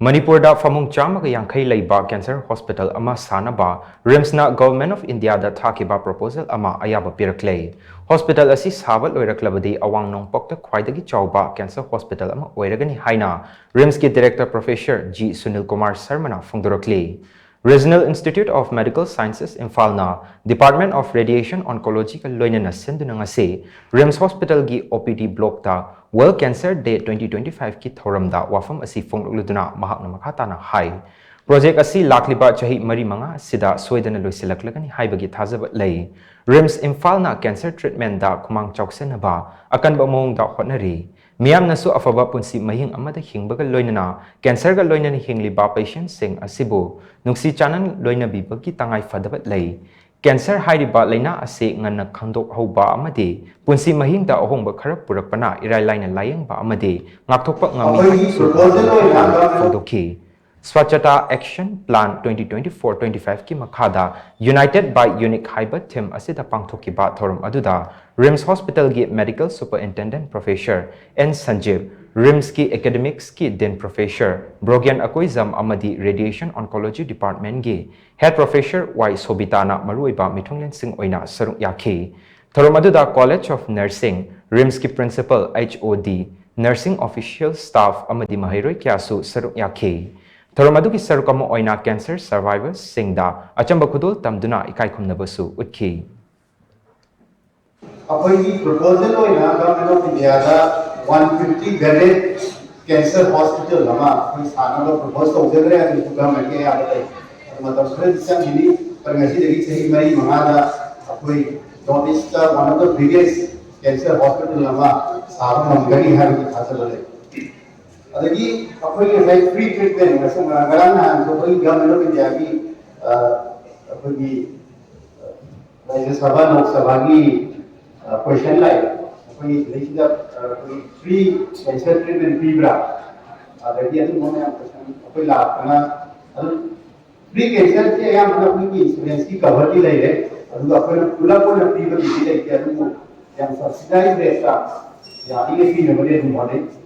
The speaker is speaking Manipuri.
Manipur da phamung chama ka yangkhai leiba cancer hospital ama Sanaba RIMS na government of India da thakhiba proposal ama Ayaba Pirakle hospital asi sabat loiraklabadi awang nongpok ta Khwaidagi Chaoba cancer hospital ama Oiragani haina RIMS ki director professor G Sunil Kumar Sharma na phongdorakli Regional Institute of Medical Sciences Infalna Department of Radiation Oncology ka loinana senduna ngase RIMS Hospital gi OPD block ta World Cancer Day 2025 ki thoramda wafam asi phongdokluduna mahakna makhatana hai project asi lakliba chahi mari manga sida soidana loisilaklagani haibagi thajaba lei RIMS Infalna cancer treatment da khumang chawksenaba akanba mong da hotnari Miyam nasu afaba punsi mahing amada hingbaga loinana cancer ga loinana hingliba patient sing asibu nungsi chanan loina bibagi tangai fadabat lei cancer hairiba laina ase ngana khandok hoba amade punsi mahing da ahongba khara purakpana irai laina layengba amade ngakthokpa ngami fodoki Swachhata Action Plan 2024-25 ki makhada United by Unique Haiba theme asida pangthokiba thorum aduda RIMS Hospital gi Medical Superintendent Professor N Sanjeev RIMS ki Academics ki Den Professor Brogyan Akoizam amadi Radiation Oncology Department gi Head Professor Y Sobitana maruiba mithunglen sing oina sarung yakhi thorum aduda College of Nursing RIMS ki Principal HOD Nursing Official Staff amadi mahiroi kyasu sarung yakhi Thoramadu ki sarukamo oina cancer survivors singda achamba khudul tamduna ikai khumnabasu utki apoi proposal oina government of India da 150 bedded cancer hospital lama apoi Sanaba propose tawjagre ani government ke abai matlab sure disam hini parngasi degi sahi mai mangada apoi notice ta one of the biggest cancer hospital lama sabu mangani hari hasal adagi apoi like free treatment masu garana so apoi government of India ki apoi like sabha lok sabha ki question like apoi lechida free cancer treatment fibra adagi adu mone apoi la kana adu free cancer ke ya mana apoi ki insurance ki cover ki lai hai adu apoi pula pula fibra ki lai ke adu yang subsidized rate ka ya ini fee number 1